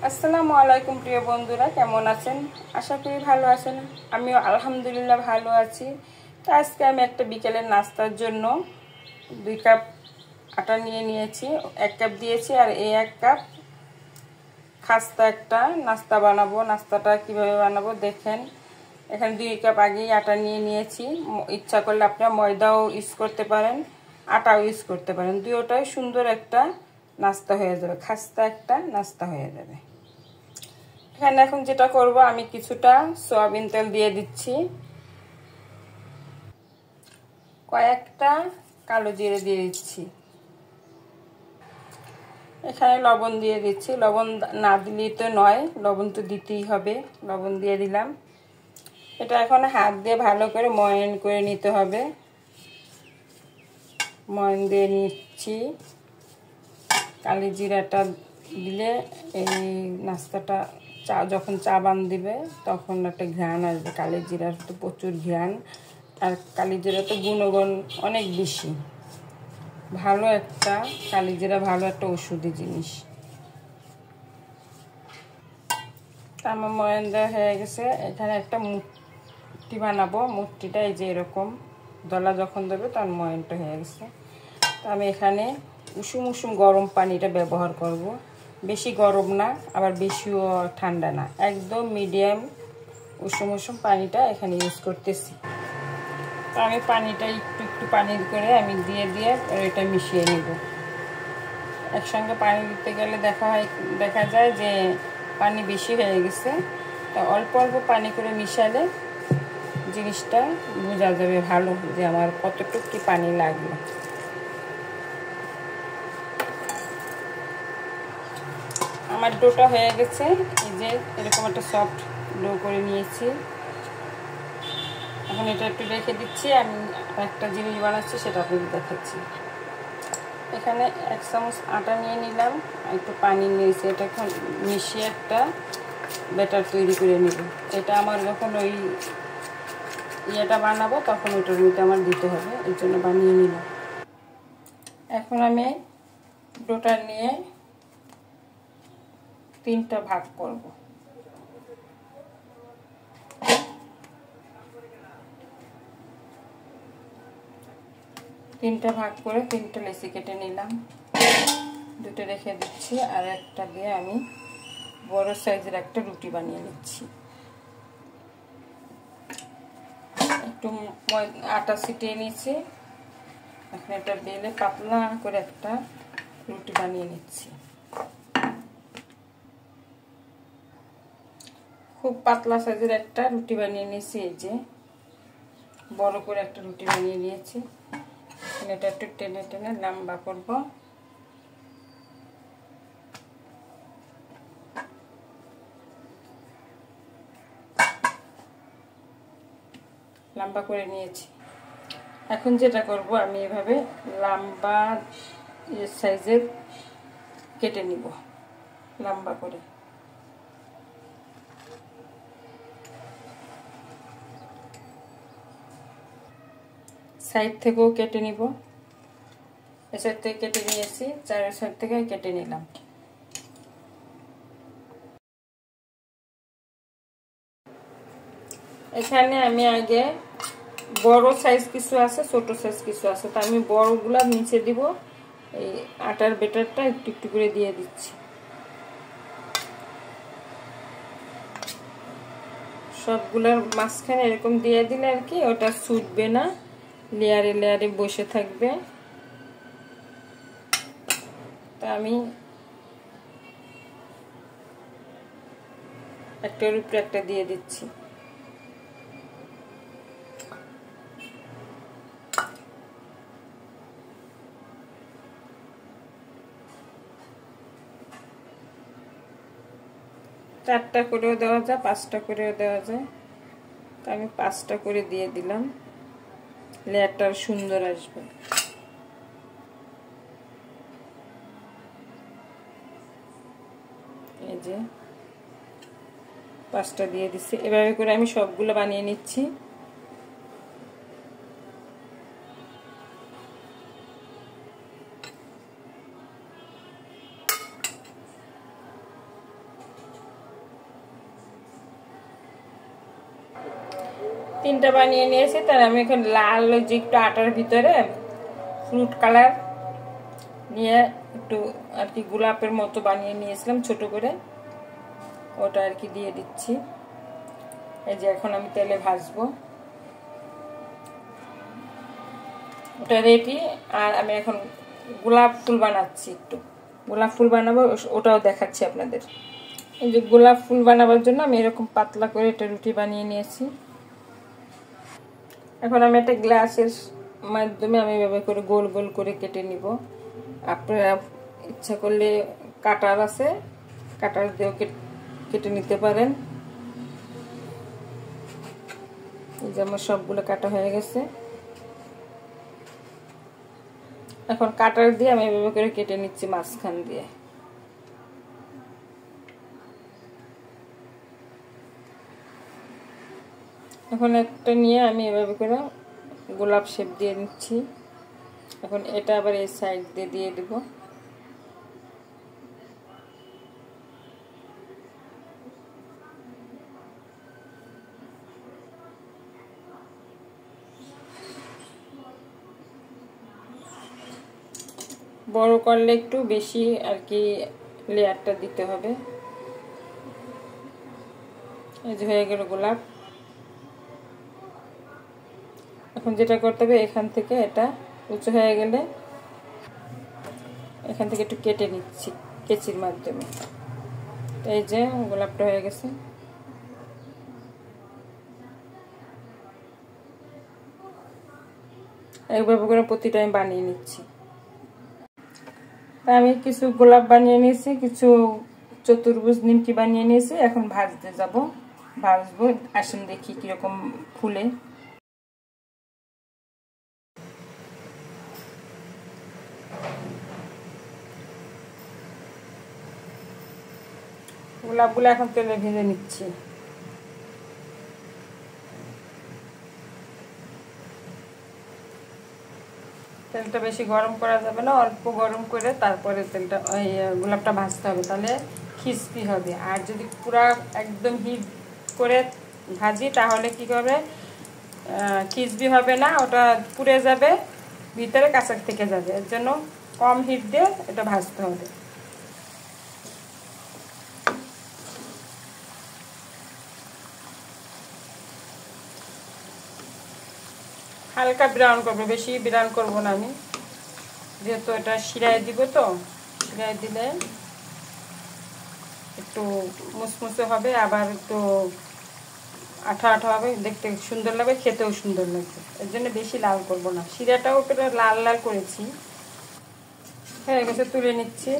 আসসালামু আলাইকুম প্রিয় বন্ধুরা, কেমন আছেন? আশা করি ভালো আছেন। আমিও আলহামদুলিল্লাহ ভালো আছি। তো আজকে আমি একটা বিকেলের নাস্তার জন্য 2 কাপ আটা নিয়ে নিয়েছি, 1 কাপ দিয়েছি, আর এই 1 কাপ খাস্তা একটা নাস্তা বানাবো। নাস্তাটা কিভাবে বানাবো দেখেন। এখানে 2 কাপ আগেই আটা নিয়ে নিয়েছি। ইচ্ছা করলে আপনারা ময়দাও ইউজ করতে পারেন, আটাও ইউজ করতে পারেন। দুটোটাই সুন্দর একটা নাস্তা হয়ে যাবে, খাস্তা একটা নাস্তা হয়ে যাবে। এখানে এখন যেটা করব, আমি কিছুটা সয়াবিন তেল দিয়ে দিচ্ছি, কয়েকটা কালো জিরে দিয়ে দিচ্ছি, এখানে লবণ দিয়ে দিচ্ছি। লবণ না দিলেই তো নয়, লবণ তো দিতেই হবে। লবণ দিয়ে দিলাম। এটা এখন হাত দিয়ে ভালো করে ময়ান করে নিতে হবে। ময়ান দিয়ে নিচ্ছি। কালি জিরাটা দিলে এই নাস্তাটা যখন চা বান দিবে তখন একটা ঘ্রাণ আসবে। কালি জিরার তো প্রচুর ঘ্রাণ, আর কালি জিরা তো গুণগুণ অনেক বেশি। ভালো একটা কালি জিরা ভালো একটা ওষুধি জিনিস। আমার ময়ান দেওয়া হয়ে গেছে। এখানে একটা মুঠি বানাবো। মুঠিটা এই যে এরকম দলা যখন দেবে তখন ময়ানটা হয়ে গেছে। তো আমি এখানে উষুম উষুম গরম পানিটা ব্যবহার করব। বেশি গরম না, আবার বেশিও ঠান্ডা না, একদম মিডিয়াম উষুম উষুম পানিটা এখানে ইউজ করতেছি। তো আমি পানিটা একটু একটু পানি করে আমি দিয়ে এটা মিশিয়ে নেব। একসঙ্গে পানি দিতে গেলে দেখা যায় যে পানি বেশি হয়ে গেছে। তো অল্প অল্প পানি করে মিশালে জিনিসটা বোঝা যাবে ভালো যে আমার কতটুকু কি পানি লাগবে। আমার ডোটা হয়ে গেছে। এই যে এরকম একটা সফট ডো করে নিয়েছি। এখন এটা একটু রেখে দিচ্ছি। আমি একটা জিনিস বানাচ্ছি, সেটা আপনাদের দেখাচ্ছি। এখানে 1 চামচ আটা নিয়ে নিলাম, একটু পানি নিয়েছি। এটা এখন মিশিয়ে একটা ব্যাটার তৈরি করে নিব। এটা আমার যখন ওই ইয়েটা বানাবো তখন ওইটার মধ্যে আমার দিতে হবে, এই জন্য বানিয়ে নিলাম। এখন আমি ডোটা নিয়ে 3টা ভাগ করব। তিনটা ভাগ করে 3টা লেচি কেটে নিলাম। 2টা রেখে দিচ্ছি, আর একটা দিয়ে আমি বড় সাইজের একটা রুটি বানিয়ে নিচ্ছি। একটু আটা ছিটিয়ে নিয়েছি। এখন এটা বেলে পাতলা করে একটা রুটি বানিয়ে নিচ্ছি। খুব পাতলা সাইজের একটা রুটি বানিয়ে নিয়েছি। এই যে বড় করে একটা রুটি বানিয়ে নিয়েছি। এটা একটু টেনে টেনে লম্বা করব। লম্বা করে নিয়েছি। এখন যেটা করব, আমি এভাবে লম্বা সাইজের কেটে নিব, লম্বা করে। সাইড থেকেও কেটে নিব। এই সাইড থেকে কেটে নিয়েছি, চারের সাইড থেকে কেটে নিলাম। এখানে আমি আগে বড় সাইজ কিছু আছে, ছোট সাইজ কিছু আছে। তো আমি বড়গুলা নিচে দিব। এই আটার ব্যাটারটা একটু একটু করে দিয়ে দিচ্ছি। সবগুলার মাঝখানে এরকম দিয়ে দিলে আর কি ওটা ছুটবে না, লেয়ারে লেয়ারে বসে থাকবে। তা আমি একটার উপরে একটা দিয়ে দিচ্ছি। চারটা করেও দেওয়া যায়, 5টা করেও দেওয়া যায়। তো আমি 5টা করে দিয়ে দিলাম, লেয়ারটা সুন্দর আসবে। এই যে 5টা দিয়ে দিচ্ছি। এভাবে করে আমি সবগুলো বানিয়ে নিচ্ছি। 3টা বানিয়ে নিয়েছি। তার আমি এখন লাল যে একটু আটার ভিতরে ফ্রুট কালার নিয়ে একটু আর কি গোলাপের মতো বানিয়ে নিয়েছিলাম ছোট করে, ওটা আর কি দিয়ে দিচ্ছি। এই যে এখন আমি তেলে ভাজবো, ওটা রেডি। আর আমি এখন গোলাপ ফুল বানাচ্ছি, একটু গোলাপ ফুল বানাবো, ওটাও দেখাচ্ছি আপনাদের। এই যে গোলাপ ফুল বানাবার জন্য আমি এরকম পাতলা করে একটা রুটি বানিয়ে নিয়েছি। এখন আমি একটা গ্লাসের মাধ্যমে আমি এভাবে করে গোল গোল করে কেটে নিব। আপনারা ইচ্ছা করলে কাটার আছে, কাটার দিয়েও কেটে নিতে পারেন। এই যে আমার সবগুলো কাটা হয়ে গেছে। এখন কাটার দিয়ে আমি এভাবে করে কেটে নিচ্ছি মাঝখান দিয়ে। এখন একটা নিয়ে আমি এভাবে করে গোলাপ শেপ দিয়ে নিচ্ছি। এখন এটা আবার এই সাইড দিয়ে দিয়ে দেব। বড় করলে একটু বেশি আর কি লেয়ারটা দিতে হবে। এই যে হয়ে গেল গোলাপ। এখন যেটা করতে হবে, এখান থেকে এটা উঁচু হয়ে গেলে এখান থেকে একটু কেটে নিচ্ছি কেচির মাধ্যমে। এই যে গোলাপটা হয়ে গেছে। এইভাবে করে প্রতিটা আমি বানিয়ে নিচ্ছি। আমি কিছু গোলাপ বানিয়ে নিয়েছি, কিছু চতুর্ভুজ নিমকি বানিয়ে নিয়েছি। এখন ভাজতে যাব, ভাজবো। আসুন দেখি কিরকম ফুলে। গোলাপগুলো এখন তেলে ভেজে নিচ্ছি। তেলটা বেশি গরম করা যাবে না, অল্প গরম করে তারপরে তেলটা ওই গোলাপটা ভাজতে হবে, তাহলে খিস্পি হবে। আর যদি পুরা একদম হিট করে ভাজি তাহলে কি করবে, খিস্পি হবে না, ওটা পুড়ে যাবে, ভিতরে কাঁচা থেকে যাবে। এর জন্য কম হিট দিয়ে এটা ভাজতে হবে। হালকা ব্রাউন করবো, বেশি ব্রাউন করবো না আমি, যেহেতু এটা শিরায় দিব। তো শিরায় দিলে একটু মুসমুসে হবে, আবার একটু আঠা আঠা হবে, দেখতে সুন্দর লাগবে, খেতেও সুন্দর লাগবে। এর জন্য বেশি লাল করবো না। শিরাটাও একটু লাল লাল করেছি। হয়ে গেছে, তুলে নিচ্ছি।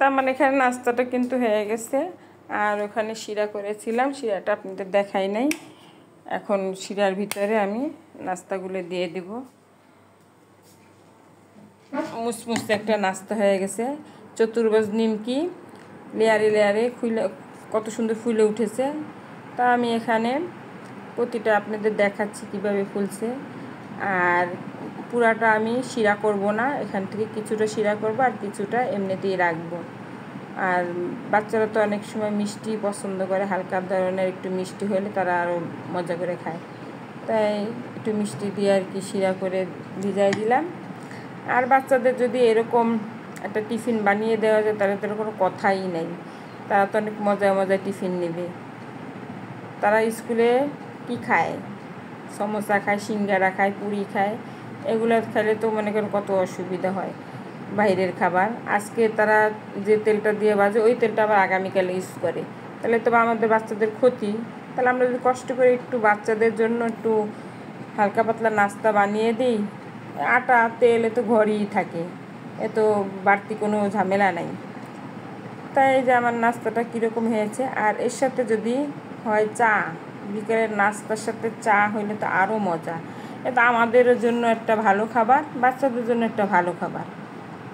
তার মানে এখানে নাস্তাটা কিন্তু হয়ে গেছে। আর ওখানে শিরা করেছিলাম, শিরাটা আপনাদের দেখাই নাই। এখন শিরার ভিতরে আমি নাস্তাগুলো দিয়ে দিব। মুসমুসে একটা নাস্তা হয়ে গেছে। চতুর্ভুজ নিমকি লেয়ারে লেয়ারে খুলে কত সুন্দর ফুলে উঠেছে। তা আমি এখানে প্রতিটা আপনাদের দেখাচ্ছি কিভাবে ফুলছে। আর পুরাটা আমি শিরা করব না, এখান থেকে কিছুটা শিরা করব আর কিছুটা এমনিতেই রাখবো। আর বাচ্চারা তো অনেক সময় মিষ্টি পছন্দ করে, হালকা ধরনের একটু মিষ্টি হলে তারা আরও মজা করে খায়। তাই একটু মিষ্টি দিয়ে আর কি শিরা করে ভিজাই দিলাম। আর বাচ্চাদের যদি এরকম একটা টিফিন বানিয়ে দেওয়া যায় তাহলে তার কোনো কথাই নেই, তারা তো অনেক মজায় মজায় টিফিন নেবে। তারা স্কুলে কি খায়, সমোসা খায়, সিঙ্গারা খায়, পুরি খায়, এগুলো খেলে তো মনে করেন কত অসুবিধা হয় বাইরের খাবার। আজকে তারা যে তেলটা দিয়ে ভাজে ওই তেলটা আবার আগামীকালে ইউজ করে, তাহলে তো আমাদের বাচ্চাদের ক্ষতি। তাহলে আমরা যদি কষ্ট করে একটু বাচ্চাদের জন্য একটু হালকা পাতলা নাস্তা বানিয়ে দিই, আটা তেল এ তো ঘরেই থাকে, এত বাড়তি কোনো ঝামেলা নাই। তাই যে আমার নাস্তাটা কীরকম হয়েছে। আর এর সাথে যদি হয় চা, বিকেলের নাস্তার সাথে চা হইলে তো আরও মজা। এটা আমাদের জন্য একটা ভালো খাবার, বাচ্চাদের জন্য একটা ভালো খাবার।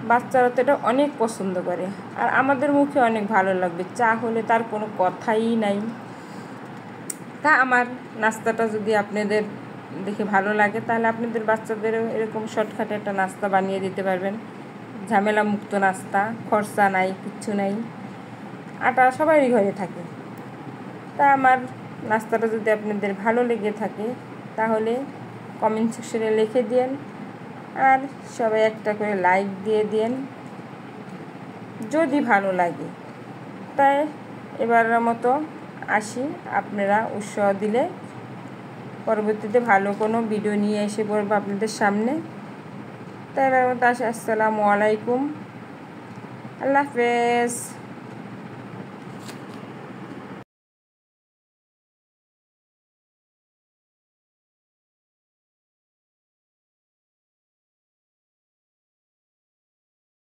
বাচ্চারা তো এটা অনেক পছন্দ করে, আর আমাদের মুখে অনেক ভালো লাগবে। চা হলে তার কোনো কথাই নাই। তা আমার নাস্তাটা যদি আপনাদের দেখে ভালো লাগে, তাহলে আপনাদের বাচ্চাদেরও এরকম শর্টকাটে একটা নাস্তা বানিয়ে দিতে পারবেন। ঝামেলা মুক্ত নাস্তা, খরচা নাই, কিচ্ছু নাই, আটা সবারই ঘরে থাকে। তা আমার নাস্তাটা যদি আপনাদের ভালো লেগে থাকে, তাহলে কমেন্ট সেকশনে লিখে দিন, আর সবাই একটা করে লাইক দিয়ে দিন যদি ভালো লাগে। তাই এবারের মতো আসি, আপনারা উৎসাহ দিলে পরবর্তীতে ভালো কোনো ভিডিও নিয়ে এসে পড়বো আপনাদের সামনে। তাই এবার মতো আসি, আসসালামু আলাইকুম, আল্লাহ হাফেজ।